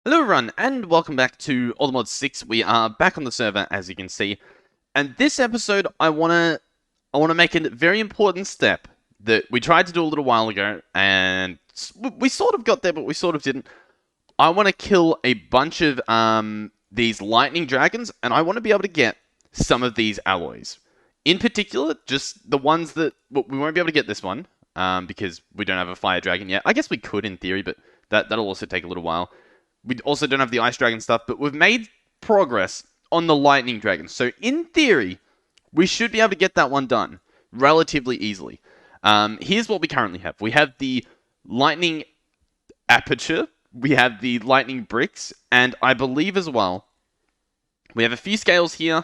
Hello everyone, and welcome back to All the Mods 6. We are back on the server, as you can see. And this episode, I wanna make a very important step that we tried to do a little while ago, and we sort of got there, but we sort of didn't. I want to kill a bunch of these lightning dragons, and I want to be able to get some of these alloys. In particular, just the ones that we won't be able to get this one because we don't have a fire dragon yet. I guess we could in theory, but that'll also take a little while. We also don't have the ice dragon stuff, but we've made progress on the lightning dragon. So in theory, we should be able to get that one done relatively easily. Here's what we currently have. We have the lightning aperture, we have the lightning bricks, and I believe as well, we have a few scales here,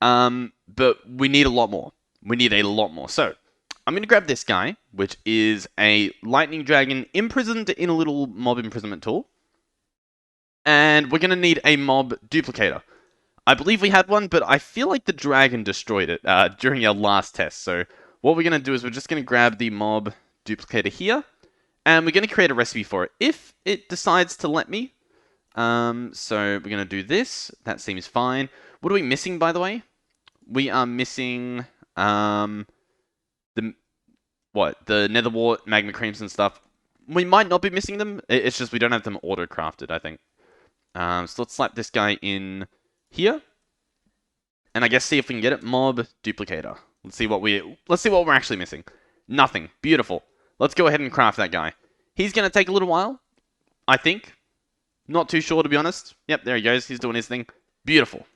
but we need a lot more. We need a lot more. So I'm going to grab this guy, which is a lightning dragon imprisoned in a little mob imprisonment tool. And we're going to need a mob duplicator. I believe we had one, but I feel like the dragon destroyed it during our last test. So what we're going to do is we're just going to grab the mob duplicator here, and we're going to create a recipe for it, if it decides to let me. So we're going to do this. That seems fine. What are we missing, by the way? We are missing the nether wart, magma creams and stuff. We might not be missing them. It's just we don't have them auto-crafted, I think. So let's slap this guy in here, and I guess see if we can get it. Mob duplicator. Let's see what we're actually missing. Nothing. Beautiful. Let's go ahead and craft that guy. He's gonna take a little while, I think. Not too sure, to be honest. Yep, there he goes. He's doing his thing. Beautiful.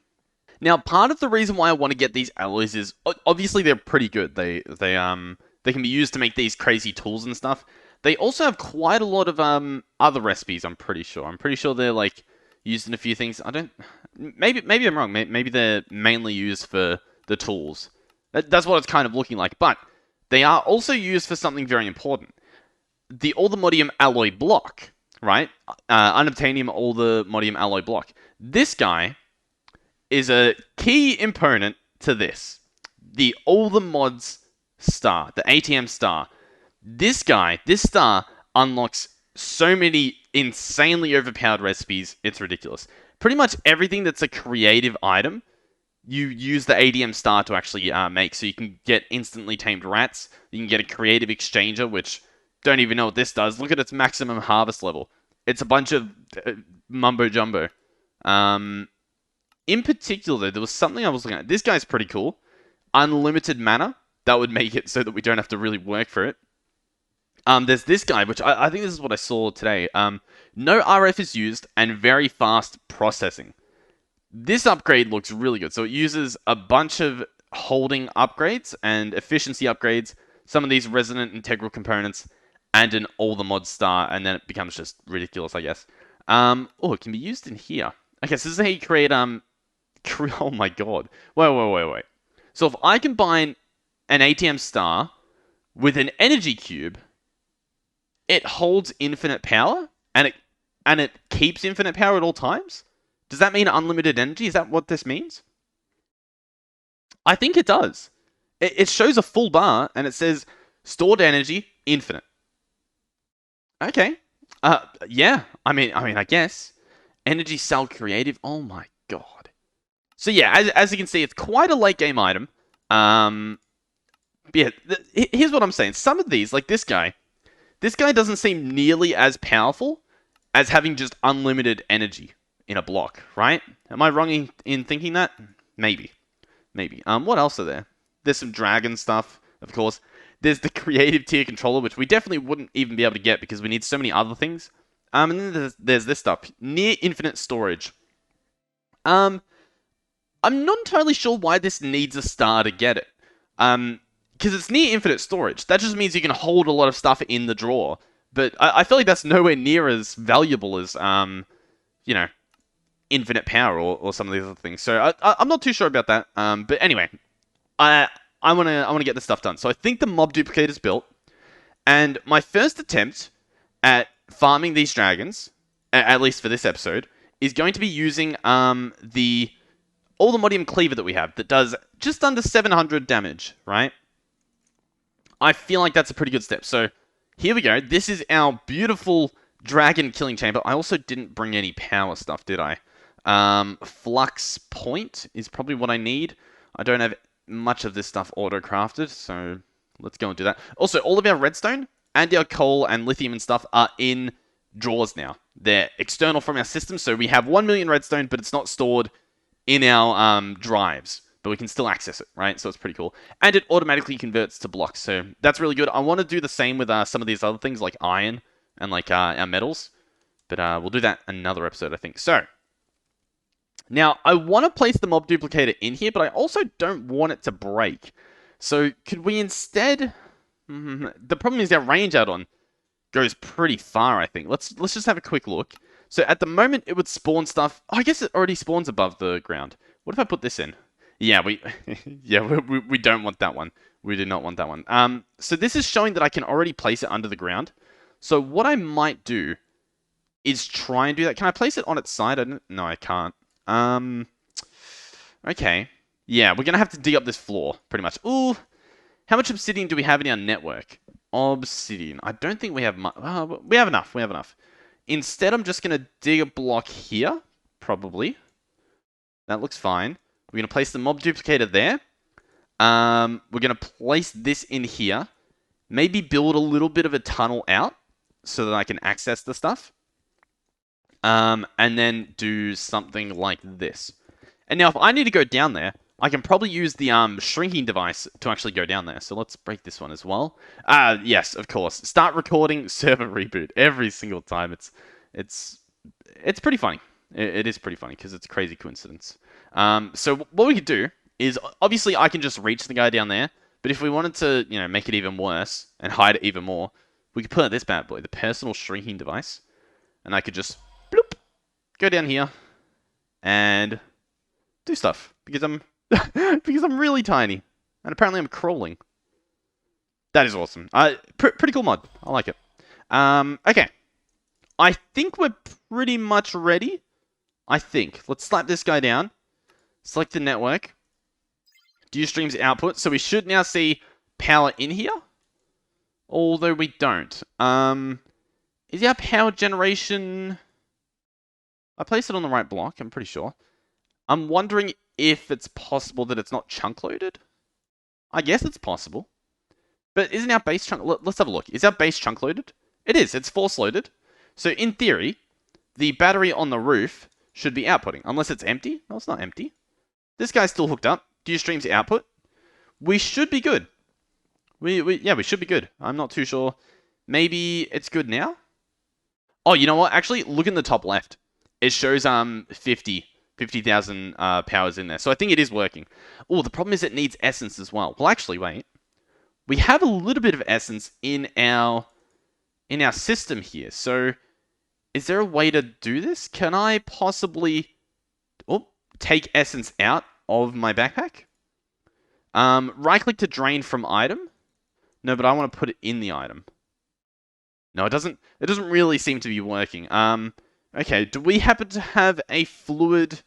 Now, part of the reason why I want to get these alloys is obviously they're pretty good. They can be used to make these crazy tools and stuff. They also have quite a lot of other recipes. I'm pretty sure they're like used in a few things. Maybe I'm wrong. Maybe they're mainly used for the tools. That's what it's kind of looking like. But they are also used for something very important. The all-the-modium alloy block, right? Unobtainium all-the-modium alloy block. This guy is a key component to this. The all-the-mods star, the ATM star. This star unlocks so many insanely overpowered recipes, it's ridiculous. Pretty much everything that's a creative item, you use the ADM star to actually make. So you can get instantly tamed rats, you can get a creative exchanger, which don't even know what this does. Look at its maximum harvest level. It's a bunch of mumbo jumbo. In particular, though, there was something I was looking at. This guy's pretty cool. Unlimited mana. That would make it so that we don't have to really work for it. There's this guy, which I think this is what I saw today. No RF is used, and very fast processing. This upgrade looks really good. So it uses a bunch of holding upgrades and efficiency upgrades, some of these resonant integral components, and an all-the-mod star, and then it becomes just ridiculous, I guess. Oh, it can be used in here. Okay, so this is how you create, oh my god. Wait. So if I combine an ATM star with an energy cube, it holds infinite power, and it keeps infinite power at all times? Does that mean unlimited energy? Is that what this means? I think it does. It shows a full bar, and it says stored energy, infinite. Okay. Yeah. I mean, I guess. Energy cell creative. Oh my god. So yeah, as you can see, it's quite a late game item. Yeah. Here's what I'm saying. Some of these, like this guy doesn't seem nearly as powerful as having just unlimited energy in a block, right? Am I wrong in thinking that? Maybe. What else are there? There's some dragon stuff, of course. There's the creative tier controller, which we definitely wouldn't even be able to get because we need so many other things. And then there's this stuff. Near infinite storage. I'm not entirely sure why this needs a star to get it. Because it's near infinite storage. That just means you can hold a lot of stuff in the drawer. But I feel like that's nowhere near as valuable as, infinite power or some of these other things. So I'm not too sure about that. But anyway, I want to get this stuff done. So I think the mob duplicator is built. And my first attempt at farming these dragons, at least for this episode, is going to be using the all-the-modium cleaver that we have that does just under 700 damage, right? I feel like that's a pretty good step. So here we go. This is our beautiful dragon killing chamber. I also didn't bring any power stuff, did I? Flux point is probably what I need. I don't have much of this stuff auto-crafted, so let's go and do that. Also, all of our redstone and our coal and lithium and stuff are in drawers now. They're external from our system, so we have 1 million redstone, but it's not stored in our drives. But we can still access it, right? So it's pretty cool. And it automatically converts to blocks, so that's really good. I want to do the same with some of these other things, like iron and like our metals. But we'll do that another episode, I think. So, now, I want to place the mob duplicator in here, but I also don't want it to break. So, could we instead... the problem is our range add-on goes pretty far, I think. Let's just have a quick look. So, at the moment, it would spawn stuff... Oh, I guess it already spawns above the ground. What if I put this in? Yeah, we don't want that one. We do not want that one. So, this is showing that I can already place it under the ground. So, what I might do is try and do that. Can I place it on its side? No, I can't. Okay. Yeah, we're going to have to dig up this floor, pretty much. Ooh, how much obsidian do we have in our network? Obsidian. I don't think we have much. We have enough. We have enough. Instead, I'm just going to dig a block here, probably. That looks fine. We're going to place the mob duplicator there. We're going to place this in here. Maybe build a little bit of a tunnel out so that I can access the stuff. And then do something like this. And now if I need to go down there, I can probably use the shrinking device to actually go down there. So let's break this one as well. Yes, of course. Start recording, server reboot every single time. It's pretty funny. It is pretty funny because it's a crazy coincidence. So what we could do is, obviously I can just reach the guy down there. But if we wanted to, make it even worse and hide it even more, we could put out this bad boy, the personal shrinking device. And I could just bloop, go down here and do stuff because I'm because I'm really tiny and apparently I'm crawling. That is awesome. Pretty cool mod. I like it. Okay. I think we're pretty much ready. I think. Let's slap this guy down. Select the network. Do streams output. So we should now see power in here. Although we don't. Is our power generation... I placed it on the right block, I'm pretty sure. I'm wondering if it's possible that it's not chunk loaded. I guess it's possible. But isn't our base chunk... Let's have a look. Is our base chunk loaded? It is. It's force loaded. So in theory, the battery on the roof should be outputting. Unless it's empty. No, it's not empty. This guy's still hooked up. Do streams output. We should be good. Yeah, we should be good. I'm not too sure. Maybe it's good now? Oh, you know what? Actually, look in the top left. It shows 50,000 powers in there. So I think it is working. Oh, the problem is it needs essence as well. Well, actually, wait. We have a little bit of essence in our system here. So is there a way to do this? Can I possibly take essence out of my backpack? Right-click to drain from item. No, but I want to put it in the item. No, it doesn't really seem to be working. Okay, do we happen to have a fluid...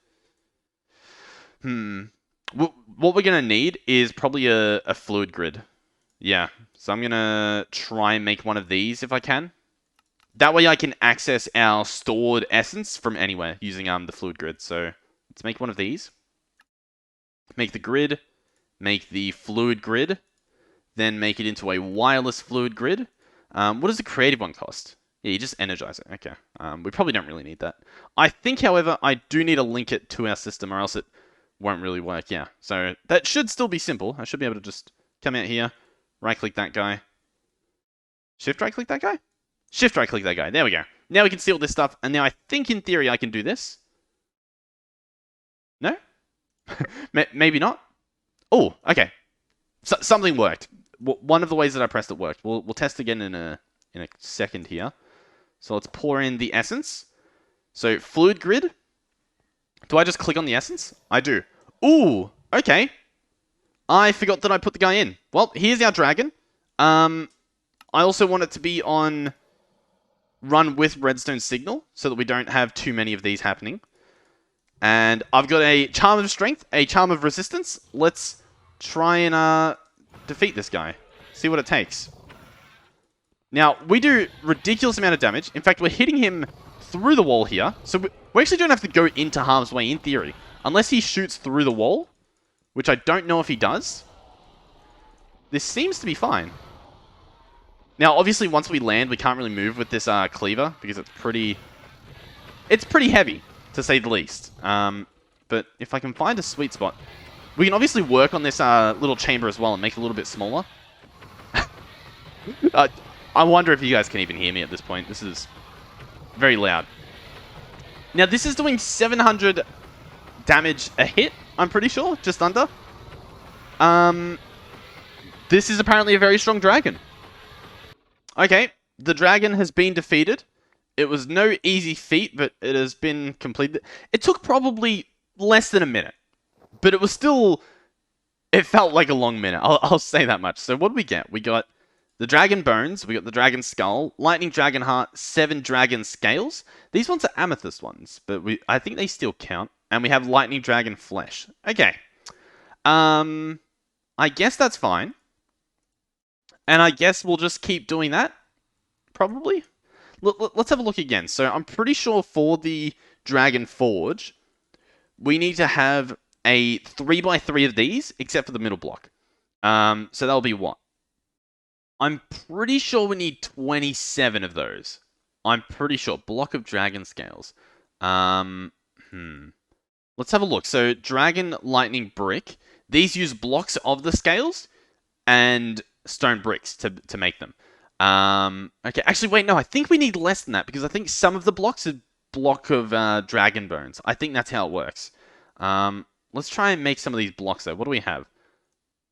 What we're going to need is probably a fluid grid. Yeah, so I'm going to try and make one of these if I can. That way I can access our stored essence from anywhere using the fluid grid. So let's make one of these. Make the grid. Make the fluid grid. Then make it into a wireless fluid grid. What does the creative one cost? Yeah, you just energize it. Okay. We probably don't really need that. I think, however, I do need to link it to our system or else it won't really work. Yeah. So that should still be simple. I should be able to just come out here, right-click that guy. Shift right-click that guy? Shift right-click that guy. There we go. Now we can see all this stuff. And now I think, in theory, I can do this. No? Maybe not. Oh, okay. So, something worked. One of the ways that I pressed it worked. We'll test again in a second here. So let's pour in the essence. So fluid grid. Do I just click on the essence? I do. Ooh, okay. I forgot that I put the guy in. Well, here's our dragon. I also want it to be on run with redstone signal so that we don't have too many of these happening. And I've got a charm of strength, a charm of resistance. Let's try and defeat this guy. See what it takes. Now, we do ridiculous amount of damage. In fact, we're hitting him through the wall here. So we actually don't have to go into harm's way in theory. Unless he shoots through the wall, which I don't know if he does. This seems to be fine. Now, obviously, once we land, we can't really move with this cleaver because it's pretty heavy, to say the least. But if I can find a sweet spot, we can obviously work on this little chamber as well and make it a little bit smaller. I wonder if you guys can even hear me at this point. This is very loud. Now, this is doing 700 damage a hit, I'm pretty sure, just under. This is apparently a very strong dragon. Okay, the dragon has been defeated. It was no easy feat, but it has been completed. It took probably less than a minute, but it was still... It felt like a long minute, I'll say that much. So what do we get? We got the dragon bones, we got the dragon skull, lightning dragon heart, 7 dragon scales. These ones are amethyst ones, but I think they still count. And we have lightning dragon flesh. Okay. I guess that's fine. And I guess we'll just keep doing that. Probably. Let's have a look again. So I'm pretty sure for the Dragon Forge, we need to have a 3x3 of these, except for the middle block. So that'll be what? I'm pretty sure we need 27 of those. I'm pretty sure. Block of dragon scales. Let's have a look. So dragon lightning brick. These use blocks of the scales and stone bricks to make them. Okay, actually, wait, no, I think we need less than that because I think some of the blocks are block of dragon bones. I think that's how it works. Let's try and make some of these blocks, though. What do we have?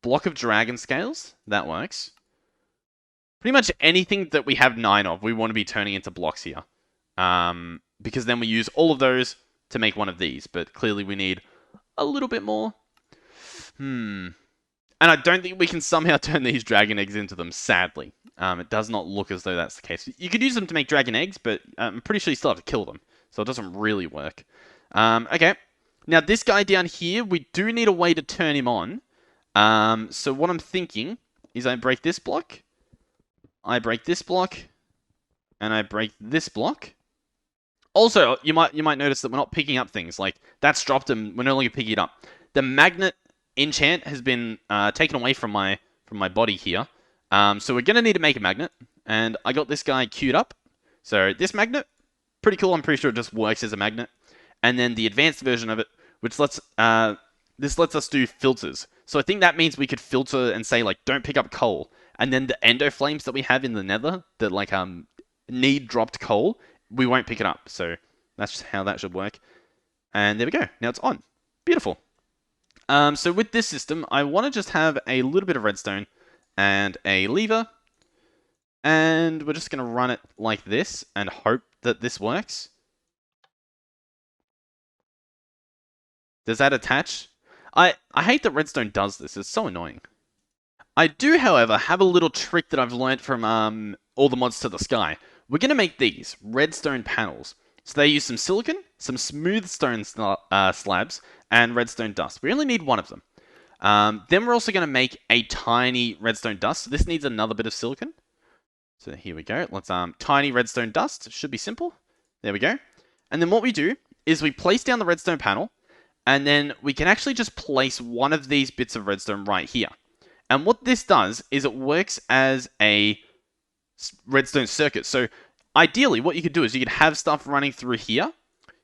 Block of dragon scales? That works. Pretty much anything that we have 9 of, we want to be turning into blocks here. Because then we use all of those to make one of these. But clearly we need a little bit more. And I don't think we can somehow turn these dragon eggs into them, sadly. It does not look as though that's the case. You could use them to make dragon eggs, but I'm pretty sure you still have to kill them. So it doesn't really work. Okay. Now, this guy down here, we do need a way to turn him on. So what I'm thinking is I break this block. I break this block. And I break this block. Also, you might notice that we're not picking up things. Like, that's dropped and we're no longer picking it up. The magnet enchant has been taken away from my body here. So we're going to need to make a magnet. And I got this guy queued up. So this magnet, pretty cool. I'm pretty sure it just works as a magnet. And then the advanced version of it, which lets us do filters. So I think that means we could filter and say, like, don't pick up coal. And then the endo flames that we have in the nether that, like, need dropped coal, we won't pick it up. So that's how that should work. And there we go. Now it's on. Beautiful. So with this system, I want to just have a little bit of redstone and a lever. And we're just going to run it like this and hope that this works. Does that attach? I hate that redstone does this. It's so annoying. I do, however, have a little trick that I've learned from all the mods to the sky. We're going to make these redstone panels. So they use some silicon, some smooth stone slabs, and redstone dust. We only need one of them. Then we're also going to make a tiny redstone dust. So this needs another bit of silicon. So here we go. Let's tiny redstone dust. Should be simple. There we go. And then what we do is we place down the redstone panel, and then we can actually just place one of these bits of redstone right here. And what this does is it works as a redstone circuit. So ideally, what you could do is you could have stuff running through here.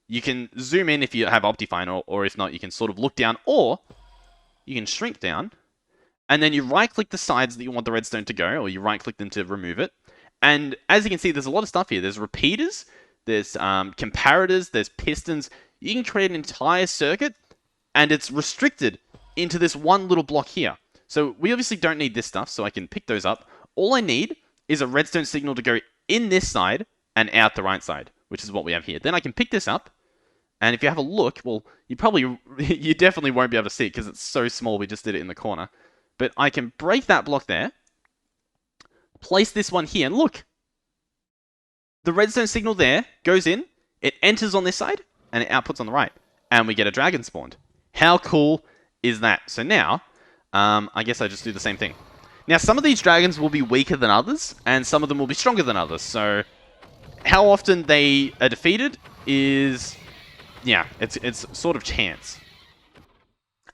You can zoom in if you have Optifine, or if not, you can sort of look down, or you can shrink down, and then you right-click the sides that you want the redstone to go, or you right-click them to remove it. And as you can see, there's a lot of stuff here. There's repeaters, there's comparators, there's pistons. You can create an entire circuit, and it's restricted into this one little block here. So we obviously don't need this stuff, so I can pick those up. All I need is a redstone signal to go in this side and out the right side, which is what we have here. Then I can pick this up, and if you have a look, well, you definitely won't be able to see it because it's so small, we just did it in the corner. But I can break that block there, place this one here, and look! The redstone signal there goes in, it enters on this side, and it outputs on the right. And we get a dragon spawned. How cool is that? So now, I guess I just do the same thing. Now, some of these dragons will be weaker than others, and some of them will be stronger than others. So, how often they are defeated is, yeah, it's sort of chance.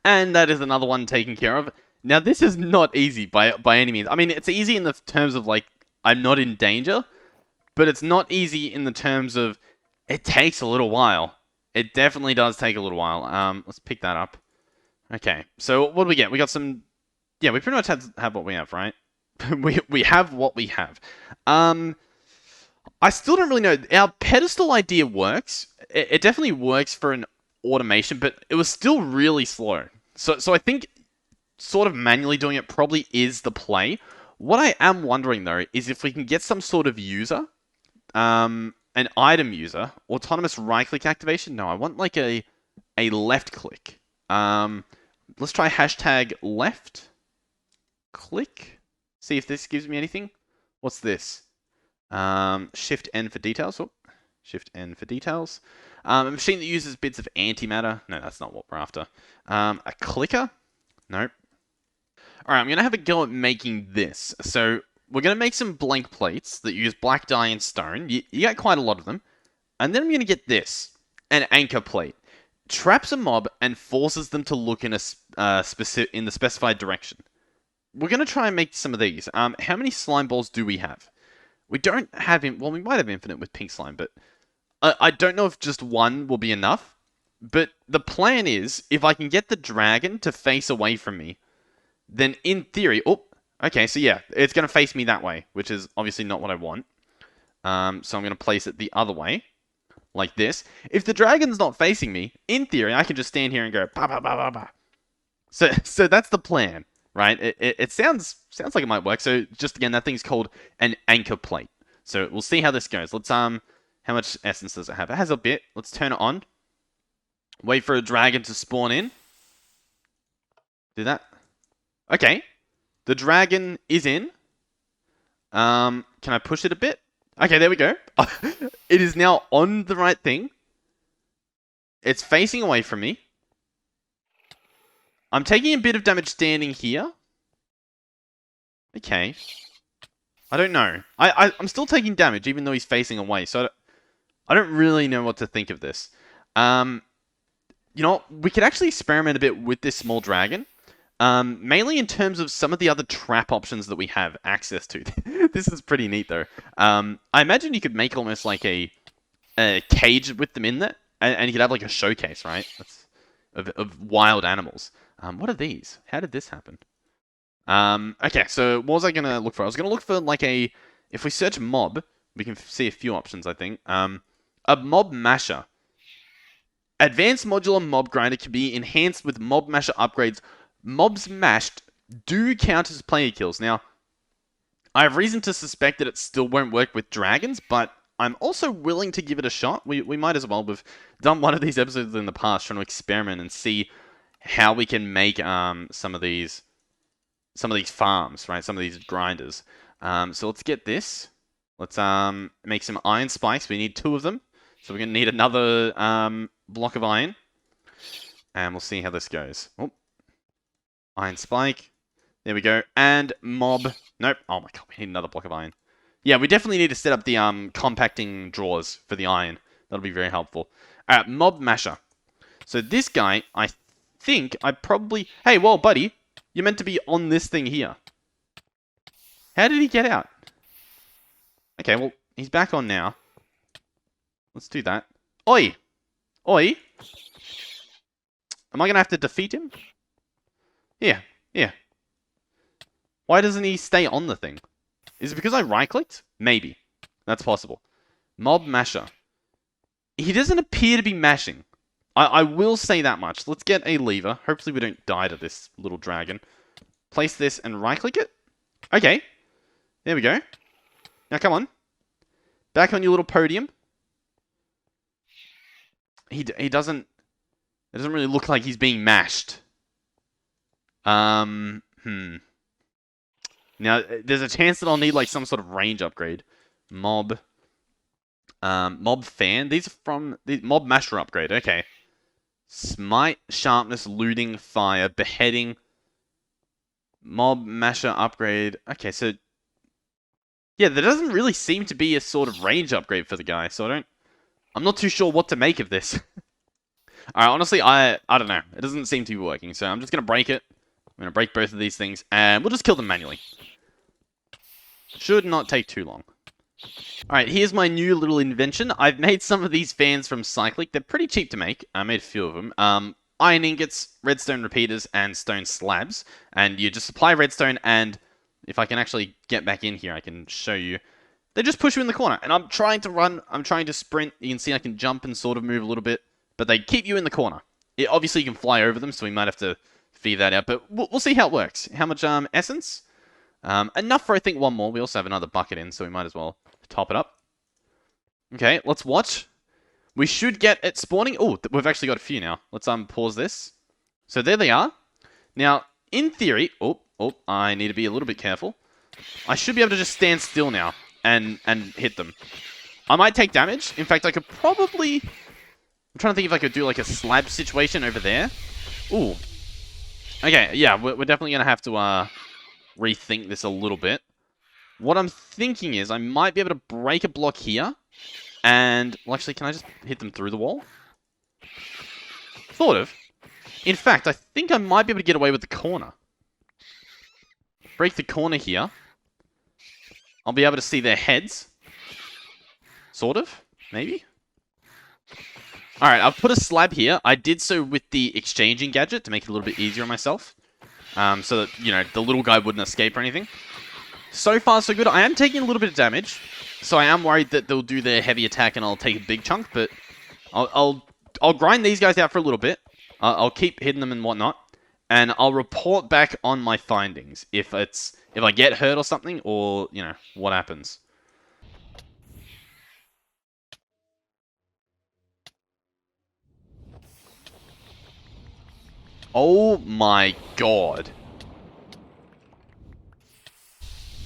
And that is another one taken care of. Now, this is not easy by any means. I mean, it's easy in the terms of, like, I'm not in danger, but it's not easy in the terms of it takes a little while. It definitely does take a little while. Let's pick that up. Okay, so what do we get? We got some... Yeah, we pretty much have what we have, right? we have what we have. I still don't really know. Our pedestal idea works. It definitely works for an automation, but it was still really slow. So I think sort of manually doing it probably is the play. What I am wondering, though, is if we can get some sort of user, an item user, autonomous right-click activation. No, I want like a left click. Let's try hashtag left click. See if this gives me anything. What's this? Shift N for details. Oh, Shift N for details. A machine that uses bits of antimatter. No, that's not what we're after. A clicker. Nope. All right, I'm going to have a go at making this. So we're going to make some blank plates that use black dye and stone. You get quite a lot of them. And then I'm going to get this, an anchor plate. Traps a mob and forces them to look in in the specified direction. We're going to try and make some of these. How many slime balls do we have? We don't have... Well, we might have infinite with pink slime, but... I don't know if just one will be enough. But the plan is, if I can get the dragon to face away from me, then in theory... Oh, okay, so yeah, it's going to face me that way, which is obviously not what I want. So I'm going to place it the other way, like this. If the dragon's not facing me, in theory, I can just stand here and go... Bah, bah, bah, bah, bah. So that's the plan. Right? It sounds like it might work. So just again, that thing's called an anchor plate. So we'll see how this goes. Let's how much essence does it have? It has a bit. Let's turn it on. Wait for a dragon to spawn in. Do that. Okay. The dragon is in. Can I push it a bit? Okay, there we go. It is now on the right thing. It's facing away from me. I'm taking a bit of damage standing here. Okay. I don't know. I'm still taking damage, even though he's facing away. So I don't really know what to think of this. You know, we could actually experiment a bit with this small dragon. Mainly in terms of some of the other trap options that we have access to. This is pretty neat, though. I imagine you could make almost like a cage with them in there. And you could have like a showcase, right? Of wild animals. What are these? How did this happen? Okay, so what was I going to look for? I was going to look for like if we search mob, we can see a few options, I think. A mob masher. Advanced modular mob grinder can be enhanced with mob masher upgrades. Mobs mashed do count as player kills. Now, I have reason to suspect that it still won't work with dragons, but I'm also willing to give it a shot. We might as well. We've done one of these episodes in the past trying to experiment and see how we can make some of these farms, right? Some of these grinders. So let's get this. Let's make some iron spikes. We need 2 of them. So we're going to need another block of iron. And we'll see how this goes. Oh. Iron spike. There we go. And mob. Nope. Oh my god, we need another block of iron. Yeah, we definitely need to set up the compacting drawers for the iron. That'll be very helpful. Alright, mob masher. So this guy, I think I probably... Hey, whoa, buddy. You're meant to be on this thing here. How did he get out? Okay, well, he's back on now. Let's do that. Oi! Oi! Am I going to have to defeat him? Yeah, yeah. Why doesn't he stay on the thing? Is it because I right-clicked? Maybe. That's possible. Mob masher. He doesn't appear to be mashing. I will say that much. Let's get a lever. Hopefully we don't die to this little dragon. Place this and right-click it. Okay. There we go. Now come on. Back on your little podium. He doesn't... It doesn't really look like he's being mashed. Now, there's a chance that I'll need like some sort of range upgrade. Mob fan. These are from the mob masher upgrade. Okay. Smite, sharpness, looting, fire, beheading. Mob masher upgrade. Okay, so yeah, there doesn't really seem to be a sort of range upgrade for the guy, so I'm not too sure what to make of this. Alright, honestly, I don't know. It doesn't seem to be working, so I'm just gonna break it. I'm gonna break both of these things, and we'll just kill them manually. Should not take too long. Alright, here's my new little invention. I've made some of these fans from Cyclic. They're pretty cheap to make. I made a few of them. Iron ingots, redstone repeaters, and stone slabs. And you just supply redstone, and if I can actually get back in here, I can show you. They just push you in the corner. And I'm trying to run, I'm trying to sprint. You can see I can jump and sort of move a little bit. But they keep you in the corner. Obviously, you can fly over them, so we might have to figure that out. But we'll see how it works. How much essence? Enough for, I think, one more. We also have another bucket in, so we might as well top it up. Okay, let's watch. We should get it spawning. Oh, we've actually got a few now. Let's pause this. So there they are. Now, in theory... Oh, I need to be a little bit careful. I should be able to just stand still now and hit them. I might take damage. In fact, I could probably... I'm trying to think if I could do like a slab situation over there. Ooh. Okay, yeah, we're definitely going to have to rethink this a little bit. What I'm thinking is I might be able to break a block here. And, well, actually, can I just hit them through the wall? Sort of. In fact, I think I might be able to get away with the corner. Break the corner here. I'll be able to see their heads. Sort of, maybe. Alright, I've put a slab here. I did so with the exchanging gadget to make it a little bit easier on myself. So that, you know, the little guy wouldn't escape or anything. So far, so good. I am taking a little bit of damage. So I am worried that they'll do their heavy attack and I'll take a big chunk. But I'll grind these guys out for a little bit. I'll keep hitting them and whatnot. And I'll report back on my findings. If I get hurt or something, or, you know, what happens. Oh my god.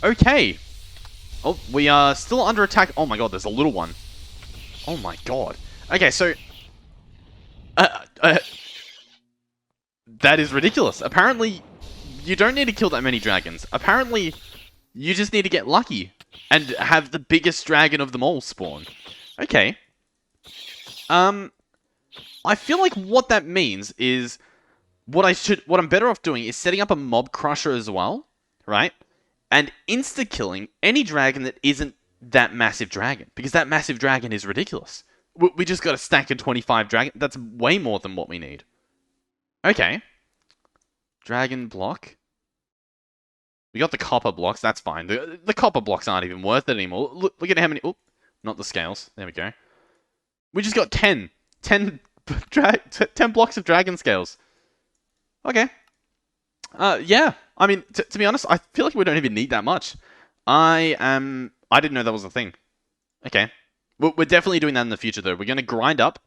Okay. Oh, we are still under attack. Oh my god, there's a little one. Oh my god. Okay, so... that is ridiculous. Apparently, you don't need to kill that many dragons. Apparently, you just need to get lucky and have the biggest dragon of them all spawn. Okay. I feel like what that means is what I'm better off doing is setting up a mob crusher as well, right? And insta-killing any dragon that isn't that massive dragon. Because that massive dragon is ridiculous. We just got a stack of 25 dragon. That's way more than what we need. Okay. Dragon block. We got the copper blocks. That's fine. The copper blocks aren't even worth it anymore. Look at how many... Oh, not the scales. There we go. We just got 10. 10 blocks of dragon scales. Okay. Yeah. I mean, to be honest, I feel like we don't even need that much. I didn't know that was a thing. Okay. We're definitely doing that in the future, though. We're going to grind up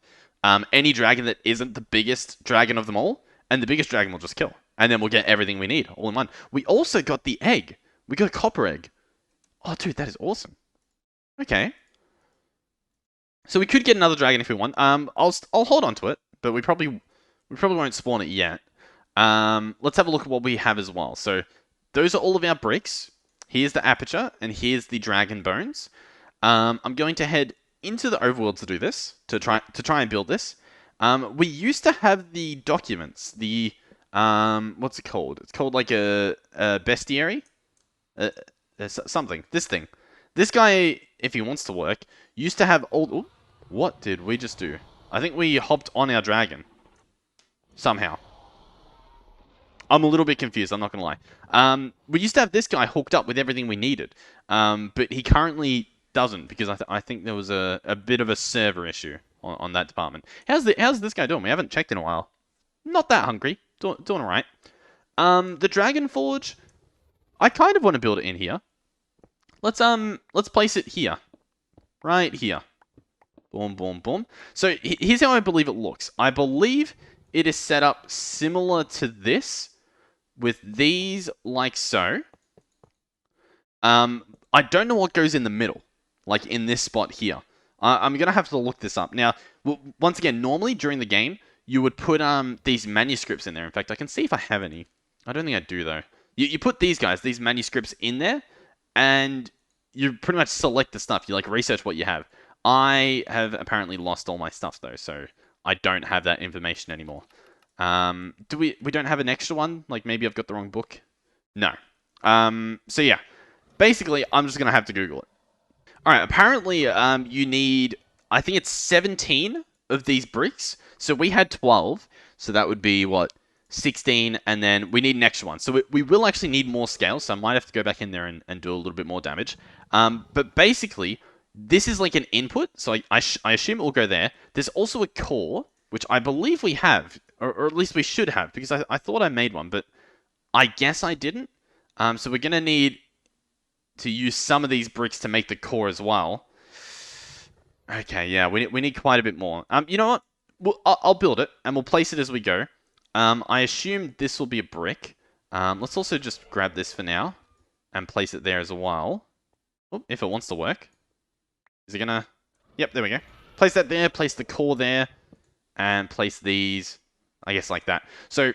any dragon that isn't the biggest dragon of them all, and the biggest dragon we'll just kill. And then we'll get everything we need, all in one. We also got the egg. We got a copper egg. Oh, dude, that is awesome. Okay. So we could get another dragon if we want. I'll hold on to it, but we probably won't spawn it yet. Let's have a look at what we have as well. So those are all of our bricks. Here's the aperture, and here's the dragon bones. I'm going to head into the overworld to do this, to try and build this. We used to have the documents, the what's it called? It's called like a bestiary, something. This thing. This guy, if he wants to work, used to have old. Ooh, what did we just do? I think we hopped on our dragon somehow. I'm a little bit confused, I'm not going to lie. We used to have this guy hooked up with everything we needed. But he currently doesn't, because I think there was a bit of a server issue on that department. How's this guy doing? We haven't checked in a while. Not that hungry. Doing alright. The Dragon Forge, I kind of want to build it in here. Let's place it here. Right here. Boom, boom, boom. So here's how I believe it looks. I believe it is set up similar to this, with these like so. I don't know what goes in the middle, like in this spot here. I'm going to have to look this up. Now, once again, normally during the game, you would put these manuscripts in there. In fact, I can see if I have any. I don't think I do, though. You put these guys, these manuscripts in there, and you pretty much select the stuff. You like research what you have. I have apparently lost all my stuff though, so I don't have that information anymore. We don't have an extra one? Like maybe I've got the wrong book? No. So yeah. Basically, I'm just gonna have to Google it. Alright, apparently you need, I think it's 17 of these bricks. So we had 12, so that would be what? 16, and then we need an extra one. So we will actually need more scale, so I might have to go back in there and do a little bit more damage. But basically, this is like an input, so I assume it will go there. There's also a core, which I believe we have, or at least we should have, because I thought I made one, but I guess I didn't. So we're going to need to use some of these bricks to make the core as well. Okay, yeah, we need quite a bit more. You know what? I'll build it, and we'll place it as we go. I assume this will be a brick. Let's also just grab this for now and place it there as well. Oh, if it wants to work. Is it gonna... Yep, there we go. Place that there, place the core there, and place these, I guess, like that. So,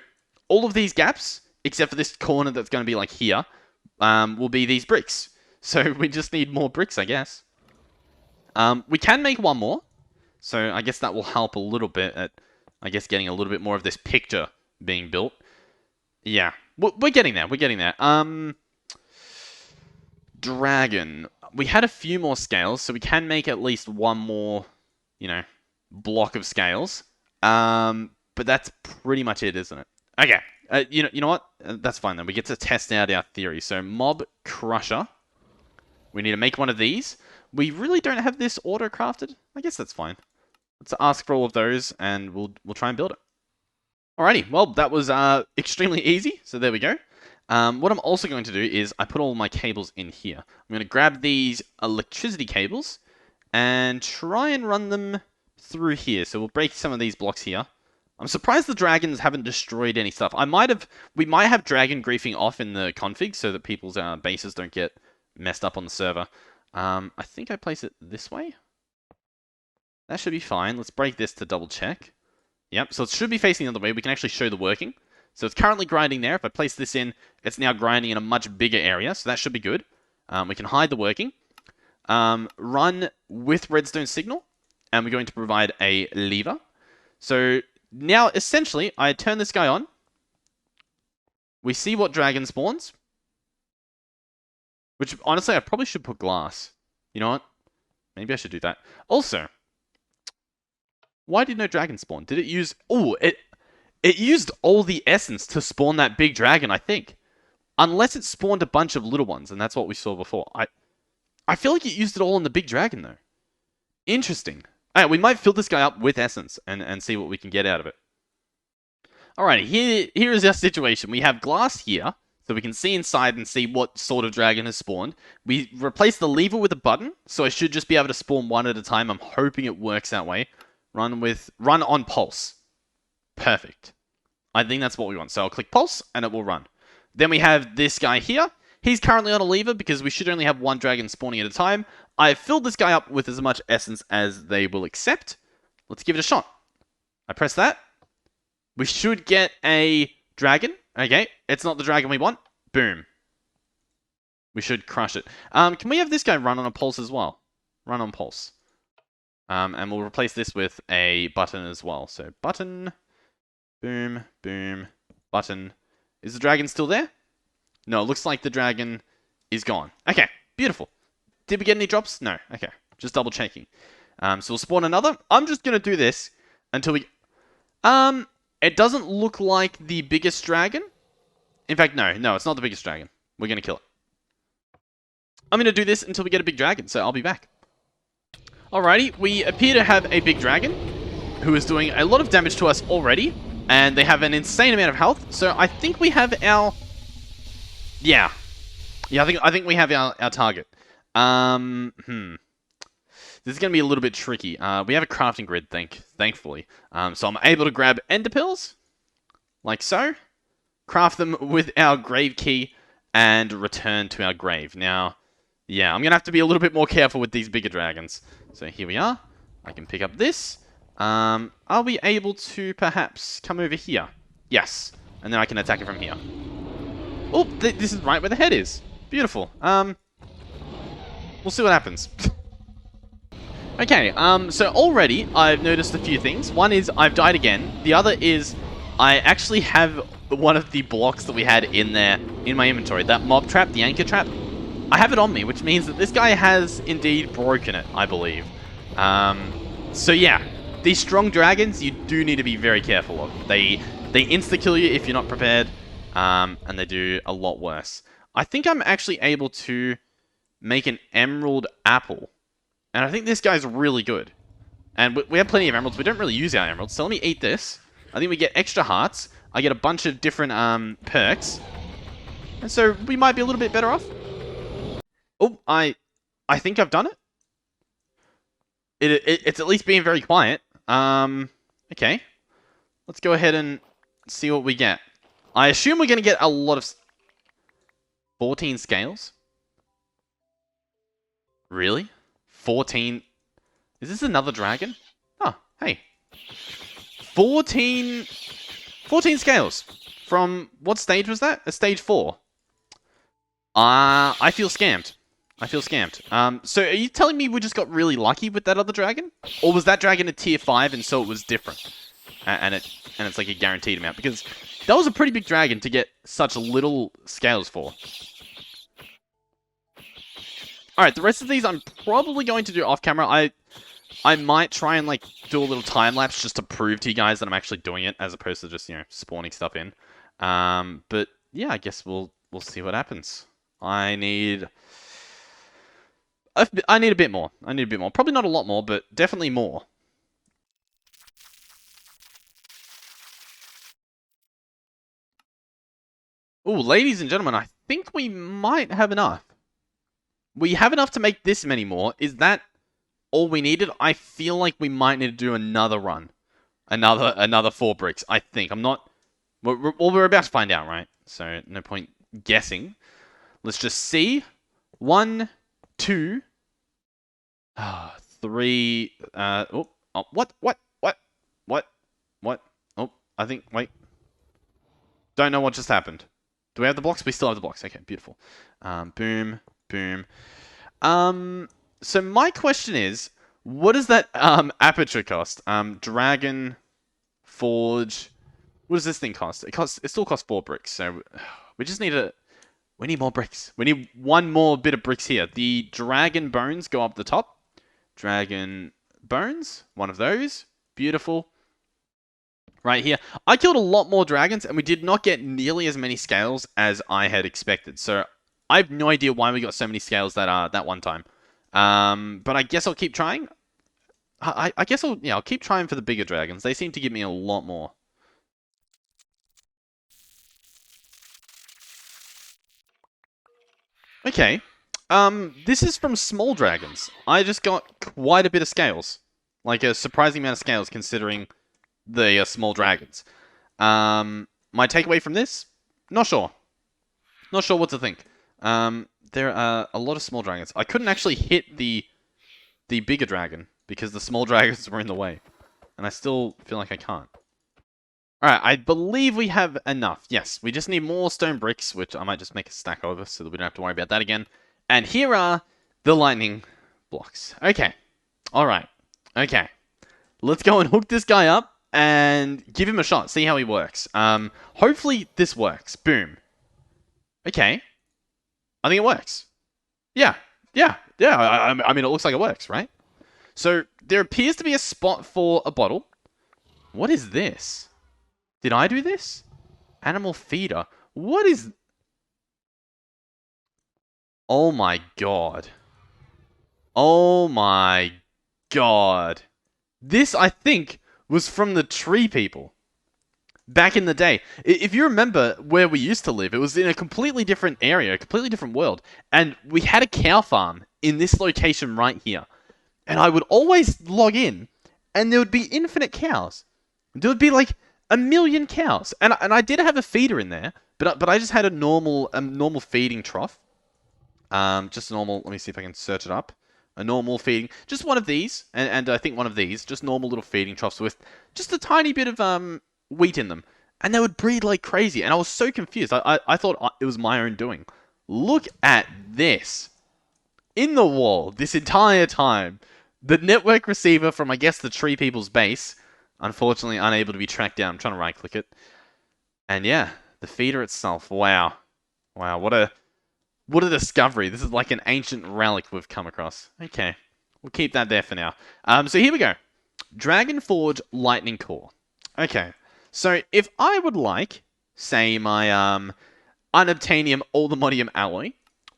all of these gaps, except for this corner that's going to be like here, will be these bricks. So, we just need more bricks, I guess. We can make one more. So, I guess that will help a little bit at, I guess, getting a little bit more of this picture being built. Yeah, we're getting there. We're getting there. Dragon. We had a few more scales, so we can make at least one more, you know, block of scales. But that's pretty much it, isn't it? Okay. You know what? That's fine then. We get to test out our theory. So mob crusher. We need to make one of these. We really don't have this auto crafted. I guess that's fine. Let's ask for all of those, and we'll try and build it. Alrighty. Well, that was extremely easy. So there we go. What I'm also going to do is I put all my cables in here. I'm going to grab these electricity cables and try and run them through here. So we'll break some of these blocks here. I'm surprised the dragons haven't destroyed any stuff. We might have dragon griefing off in the config so that people's bases don't get messed up on the server. I think I place it this way. That should be fine. Let's break this to double check. Yep, so it should be facing the other way. We can actually show the working. So it's currently grinding there. If I place this in, it's now grinding in a much bigger area. So that should be good. We can hide the working. Run with redstone signal. And we're going to provide a lever. So now, essentially, I turn this guy on. We see what dragon spawns. Which, honestly, I probably should put glass. You know what? Maybe I should do that. Also, why did no dragon spawn? Did it use... Oh, it used all the essence to spawn that big dragon, I think. Unless it spawned a bunch of little ones, and that's what we saw before. I feel like it used it all on the big dragon, though. Interesting. Alright, we might fill this guy up with essence and see what we can get out of it. Alright, here is our situation. We have glass here, so we can see inside and see what sort of dragon has spawned. We replace the lever with a button, so I should just be able to spawn one at a time. I'm hoping it works that way. Run on pulse. Perfect. I think that's what we want. So I'll click pulse, and it will run. Then we have this guy here. He's currently on a lever because we should only have one dragon spawning at a time. I've filled this guy up with as much essence as they will accept. Let's give it a shot. I press that. We should get a dragon. Okay, it's not the dragon we want. Boom. We should crush it. Can we have this guy run on a pulse as well? Run on pulse. And we'll replace this with a button as well. So button, boom, boom, button. Is the dragon still there? No, it looks like the dragon is gone. Okay, beautiful. Did we get any drops? No. Okay, just double checking. So we'll spawn another. I'm just going to do this until we... It doesn't look like the biggest dragon. In fact, no, it's not the biggest dragon. We're going to kill it. I'm going to do this until we get a big dragon, so I'll be back. Alrighty, we appear to have a big dragon who is doing a lot of damage to us already, and they have an insane amount of health. So I think we have our... Yeah, I think we have our target. This is going to be a little bit tricky. We have a crafting grid, thankfully. So I'm able to grab ender pills, like so, craft them with our grave key, and return to our grave. Now, yeah, I'm going to have to be a little bit more careful with these bigger dragons. So here we are. I can pick up this. Are we able to perhaps come over here? Yes. And then I can attack it from here. Oh, this is right where the head is. Beautiful. We'll see what happens. Okay, so already I've noticed a few things. One is I've died again. The other is I actually have one of the blocks that we had in there in my inventory. That mob trap, the anchor trap. I have it on me, which means that this guy has indeed broken it, I believe. So yeah, these strong dragons you do need to be very careful of. They insta-kill you if you're not prepared, and they do a lot worse. I think I'm actually able to make an emerald apple. And I think this guy's really good. And we have plenty of emeralds. We don't really use our emeralds. So let me eat this. I think we get extra hearts. I get a bunch of different perks. And so we might be a little bit better off. Oh, I think I've done it. It's at least being very quiet. Okay. Let's go ahead and see what we get. I assume we're going to get a lot of... 14 scales? Really? 14... Is this another dragon? Oh, hey. 14 scales. From what stage was that? A stage 4. I feel scammed. I feel scammed. So are you telling me we just got really lucky with that other dragon? Or was that dragon a tier 5 and so it was different? And it's like a guaranteed amount? Because that was a pretty big dragon to get such little scales for. Alright, the rest of these I'm probably going to do off camera. I might try and like do a little time lapse just to prove to you guys that I'm actually doing it as opposed to just, you know, spawning stuff in. But yeah, I guess we'll see what happens. I need a bit more. I need a bit more. Probably not a lot more, but definitely more. Ooh, ladies and gentlemen, I think we might have enough. We have enough to make this many more. Is that all we needed? I feel like we might need to do another run. Another 4 bricks, I think. I'm not... we're about to find out, right? So, no point guessing. Let's just see. 1, 2... 3... what? Oh, I think... Wait. Don't know what just happened. Do we have the blocks? We still have the blocks. Okay, beautiful. Boom. Boom. So my question is, what does that aperture cost? Dragon Forge. What does this thing cost? It still costs 4 bricks. So we just need we need more bricks. We need one more bit of bricks here. The dragon bones go up the top. Dragon bones, one of those. Beautiful. Right here. I killed a lot more dragons and we did not get nearly as many scales as I had expected. So I have no idea why we got so many scales that one time. But I guess I'll keep trying. I guess I'll keep trying for the bigger dragons. They seem to give me a lot more. Okay. This is from small dragons. I just got quite a bit of scales. Like a surprising amount of scales considering the small dragons. My takeaway from this? Not sure. Not sure what to think. There are a lot of small dragons. I couldn't actually hit the bigger dragon because the small dragons were in the way. And I still feel like I can't. Alright, I believe we have enough. Yes, we just need more stone bricks, which I might just make a stack over so that we don't have to worry about that again. And here are the lightning blocks. Okay. Alright. Okay. Let's go and hook this guy up and give him a shot. See how he works. Hopefully this works. Boom. Okay. I think it works. Yeah. I mean, it looks like it works, right? So, there appears to be a spot for a bottle. What is this? Did I do this? Animal feeder. What is... Oh my god. Oh my god. This, I think, was from the tree people. Back in the day. If you remember where we used to live, it was in a completely different area, a completely different world. And we had a cow farm in this location right here. And I would always log in, and there would be infinite cows. There would be like 1 million cows. And I did have a feeder in there, but I just had a normal feeding trough. Just normal, let me see if I can search it up. A normal feeding, just one of these, and I think one of these, just normal little feeding troughs with just a tiny bit of wheat in them. and they would breed like crazy, and I was so confused. I thought it was my own doing. Look at this. In the wall, this entire time, the network receiver from, I guess, the tree people's base, unfortunately unable to be tracked down. I'm trying to right-click it. And yeah, the feeder itself. Wow. Wow, what a discovery. This is like an ancient relic we've come across. Okay, we'll keep that there for now. So here we go. Dragon Forge Lightning Core. Okay, so if I would like, say, my unobtainium ultimodium alloy,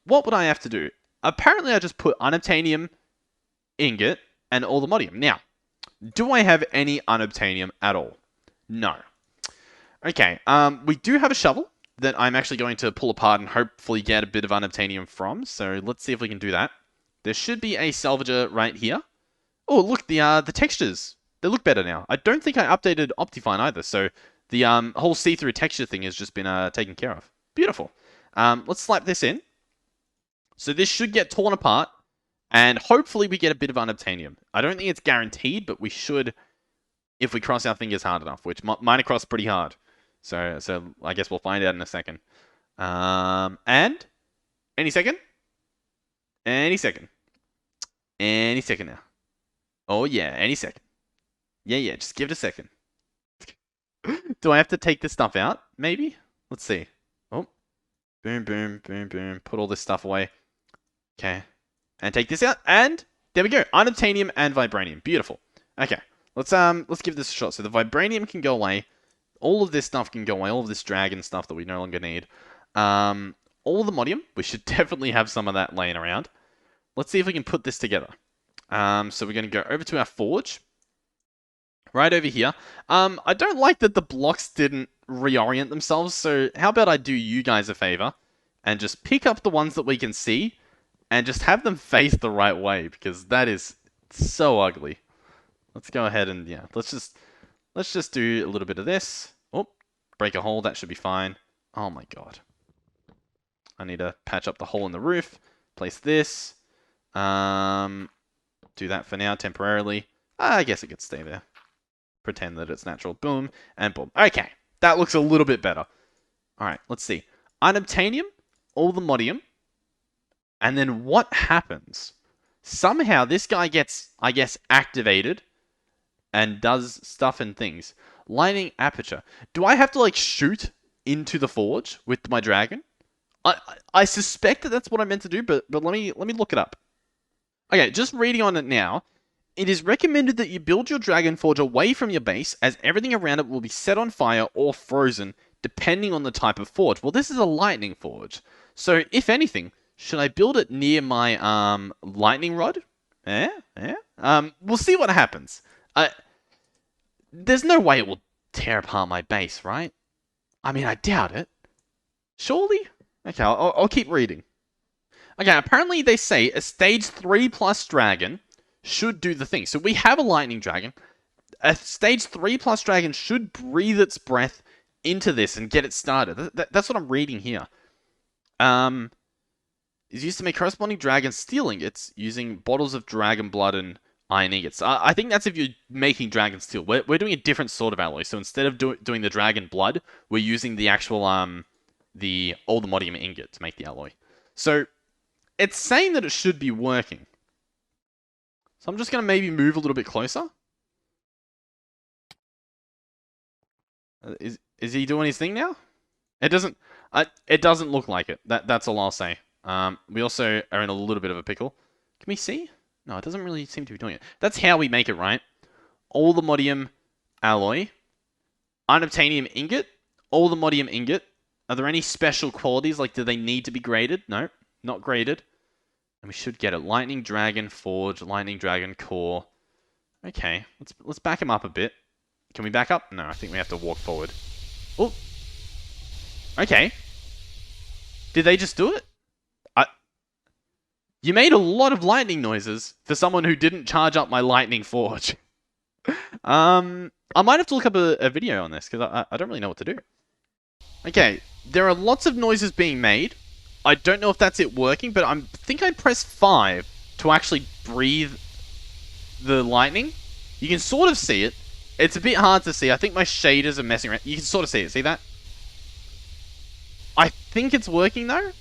what would I have to do? Apparently, I just put unobtainium ingot and ultimodium. Now, do I have any unobtainium at all? No. Okay, we do have a shovel that I'm actually going to pull apart and hopefully get a bit of unobtainium from. So let's see if we can do that. There should be a salvager right here. Oh, look, the textures. They look better now. I don't think I updated Optifine either, so the whole see-through texture thing has just been taken care of. Beautiful. Let's slap this in. So this should get torn apart, and hopefully we get a bit of unobtainium. I don't think it's guaranteed, but we should if we cross our fingers hard enough, which mine are crossed pretty hard. So I guess we'll find out in a second. And any second? Any second. Any second now. Oh yeah, any second. Yeah, just give it a second. Do I have to take this stuff out? Maybe? Let's see. Oh. Boom, boom, boom, boom. Put all this stuff away. Okay. And take this out. And there we go. Unobtainium and vibranium. Beautiful. Okay. Let's give this a shot. So the vibranium can go away. All of this stuff can go away. All of this dragon stuff that we no longer need. All the modium. We should definitely have some of that laying around. Let's see if we can put this together. So we're going to go over to our forge. Right over here. I don't like that the blocks didn't reorient themselves, so how about I do you guys a favor and just pick up the ones that we can see and just have them face the right way, because that is so ugly. Let's go ahead and, yeah, let's just do a little bit of this. Oh, break a hole, that should be fine. Oh my god. I need to patch up the hole in the roof. Place this. Do that for now, temporarily. I guess it could stay there. Pretend that it's natural. Boom, and boom. Okay, that looks a little bit better. Alright, let's see. Unobtainium, all the modium, and then what happens? Somehow this guy gets, I guess, activated and does stuff and things. Lining aperture. Do I have to, like, shoot into the forge with my dragon? I suspect that that's what I'm meant to do, but let me look it up. Okay, just reading on it now. It is recommended that you build your dragon forge away from your base, as everything around it will be set on fire or frozen, depending on the type of forge. Well, this is a lightning forge. So, if anything, should I build it near my lightning rod? We'll see what happens. There's no way it will tear apart my base, right? I mean, I doubt it. Surely? Okay, I'll keep reading. Okay, apparently they say a stage 3+ dragon should do the thing. So we have a lightning dragon. A stage 3+ dragon should breathe its breath into this and get it started. That's what I'm reading here. Is used to make corresponding dragon steel ingots using bottles of dragon blood and iron ingots. I think that's if you're making dragon steel. We're doing a different sort of alloy. So instead of doing the dragon blood, we're using the actual the ultimodium ingot to make the alloy. So it's saying that it should be working. So I'm just going to maybe move a little bit closer. Is he doing his thing now? It doesn't look like it. That's all I'll say. We also are in a little bit of a pickle. Can we see? No, it doesn't really seem to be doing it. That's how we make it, right? Ultimodium alloy, unobtainium ingot, ultimodium ingot. Are there any special qualities? Like, do they need to be graded? No, not graded. And we should get it. Lightning Dragon Forge, Lightning Dragon Core. Okay, let's back him up a bit. Can we back up? No, I think we have to walk forward. Oh. Okay. Did they just do it? You made a lot of lightning noises for someone who didn't charge up my lightning forge. I might have to look up a video on this, because I don't really know what to do. Okay, there are lots of noises being made. I don't know if that's it working, but I think I pressed 5 to actually breathe the lightning. You can sort of see it. It's a bit hard to see. I think my shaders are messing around. You can sort of see it. See that? I think it's working though.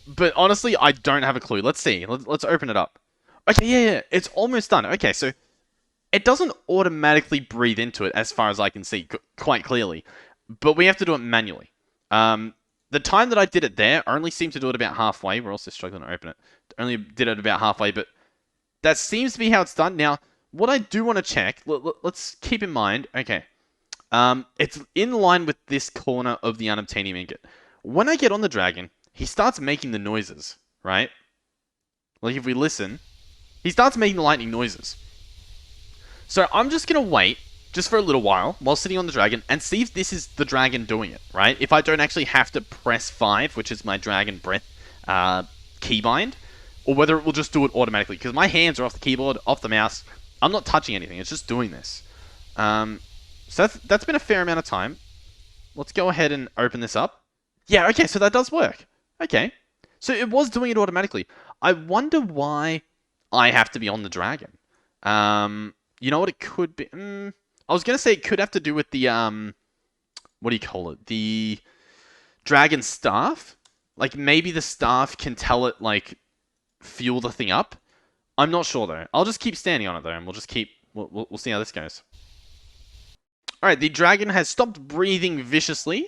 But honestly, I don't have a clue. Let's see. Let's open it up. Okay, yeah. It's almost done. Okay, so it doesn't automatically breathe into it as far as I can see quite clearly. But we have to do it manually. The time that I did it there, I only seemed to do it about halfway. We're also struggling to open it. Only did it about halfway, but that seems to be how it's done. Now, what I do want to check, let's keep in mind, okay, it's in line with this corner of the unobtainium ingot. When I get on the dragon, he starts making the noises, right? Like if we listen, he starts making the lightning noises. So I'm just going to wait just for a little while sitting on the dragon and see if this is the dragon doing it, right? If I don't actually have to press 5, which is my dragon breath keybind, or whether it will just do it automatically. Because my hands are off the keyboard, off the mouse. I'm not touching anything. It's just doing this. So that's been a fair amount of time. Let's go ahead and open this up. Yeah, okay, so that does work. Okay. So it was doing it automatically. I wonder why I have to be on the dragon. You know what it could be? I was going to say it could have to do with the, what do you call it? The dragon staff. Like, maybe the staff can tell it, like, fuel the thing up. I'm not sure, though. I'll just keep standing on it, though, and we'll just keep... We'll see how this goes. Alright, the dragon has stopped breathing viciously.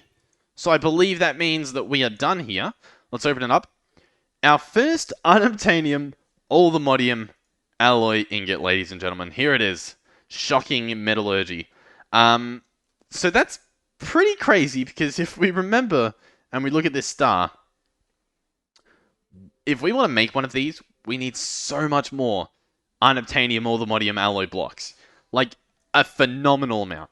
So I believe that means that we are done here. Let's open it up. Our first unobtainium allthemodium alloy ingot, ladies and gentlemen. Here it is. Shocking metallurgy. So that's pretty crazy, because if we remember, and we look at this star, if we want to make one of these, we need so much more unobtainium allthemodium alloy blocks. Like, a phenomenal amount.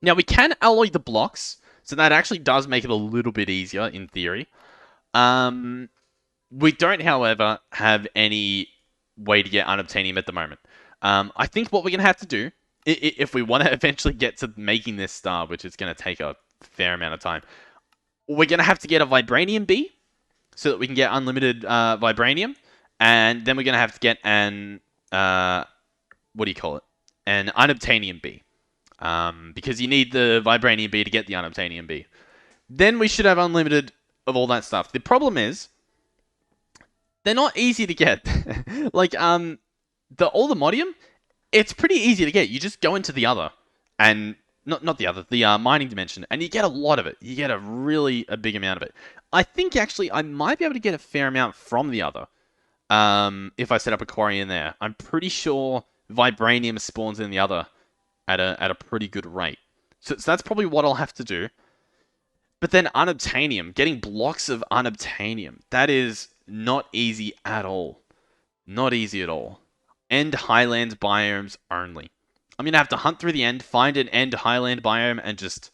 Now, we can alloy the blocks, so that actually does make it a little bit easier, in theory. We don't, however, have any way to get unobtainium at the moment. I think what we're going to have to do, if we want to eventually get to making this star, which is going to take a fair amount of time, we're going to have to get a vibranium bee, so that we can get unlimited vibranium, and then we're going to have to get an, what do you call it? An unobtainium bee. Because you need the vibranium bee to get the unobtainium bee. Then we should have unlimited of all that stuff. The problem is, they're not easy to get. Like, the allthemodium, it's pretty easy to get. You just go into the other, and not the other, the mining dimension, and you get a lot of it. You get a big amount of it. I think actually I might be able to get a fair amount from the other. If I set up a quarry in there, I'm pretty sure vibranium spawns in the other at a pretty good rate. So that's probably what I'll have to do. But then unobtainium, getting blocks of unobtainium, that is not easy at all. Not easy at all. End highlands biomes only. I'm going to have to hunt through the end, find an end highland biome, and just,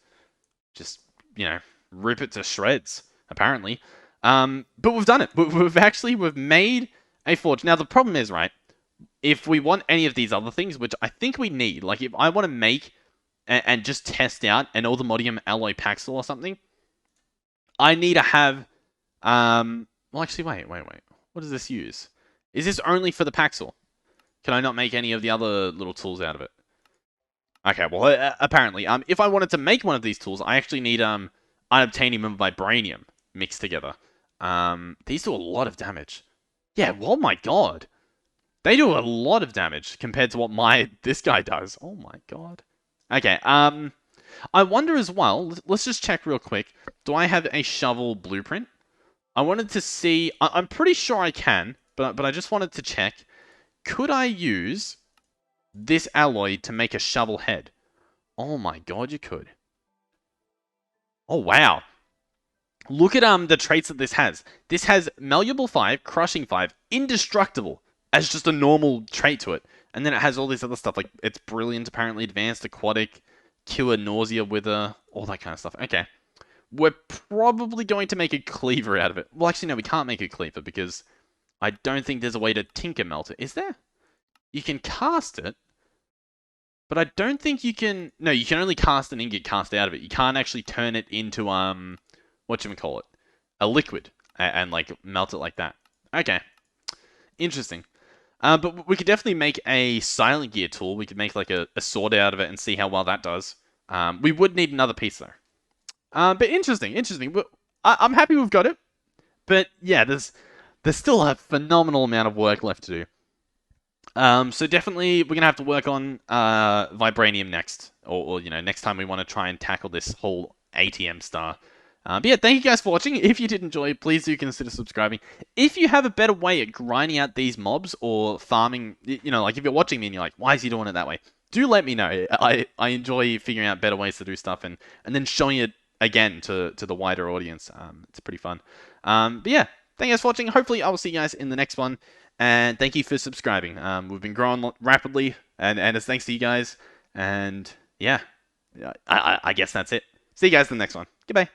you know, rip it to shreds, apparently. But we've done it. We've made a forge. Now, the problem is, right, if we want any of these other things, which I think we need, like if I want to make and just test out an allthemodium alloy paxel or something, I need to have, well, actually, wait. What does this use? Is this only for the paxel? Can I not make any of the other little tools out of it? Okay, well, apparently, if I wanted to make one of these tools, I actually need, unobtainium and vibranium mixed together. These do a lot of damage. Yeah, oh my god. They do a lot of damage compared to what this guy does. Oh my god. Okay, I wonder as well, let's just check real quick. Do I have a shovel blueprint? I wanted to see, I'm pretty sure I can, but I just wanted to check. Could I use this alloy to make a shovel head? Oh my god, you could. Oh wow. Look at the traits that this has. This has malleable 5, crushing 5, indestructible as just a normal trait to it. And then it has all this other stuff, like it's brilliant, apparently advanced, aquatic, cure nausea, wither, all that kind of stuff. Okay. We're probably going to make a cleaver out of it. Well, actually, no, we can't make a cleaver because I don't think there's a way to tinker melt it. Is there? You can cast it, but I don't think you can... No, you can only cast an ingot cast out of it. You can't actually turn it into, whatchamacallit? A liquid and like, melt it like that. Okay. Interesting. But we could definitely make a silent gear tool. We could make like a sword out of it and see how well that does. We would need another piece though. But interesting. But I'm happy we've got it. But yeah, there's still a phenomenal amount of work left to do. So definitely we're gonna have to work on vibranium next, or next time we want to try and tackle this whole ATM star. But yeah, thank you guys for watching. If you did enjoy, please do consider subscribing. If you have a better way at grinding out these mobs or farming, like if you're watching me and you're like, why is he doing it that way? Do let me know. I enjoy figuring out better ways to do stuff and then showing it again to the wider audience. It's pretty fun. But yeah, thank you guys for watching. Hopefully I will see you guys in the next one. And thank you for subscribing. We've been growing rapidly, and it's thanks to you guys. And yeah, I guess that's it. See you guys in the next one. Goodbye.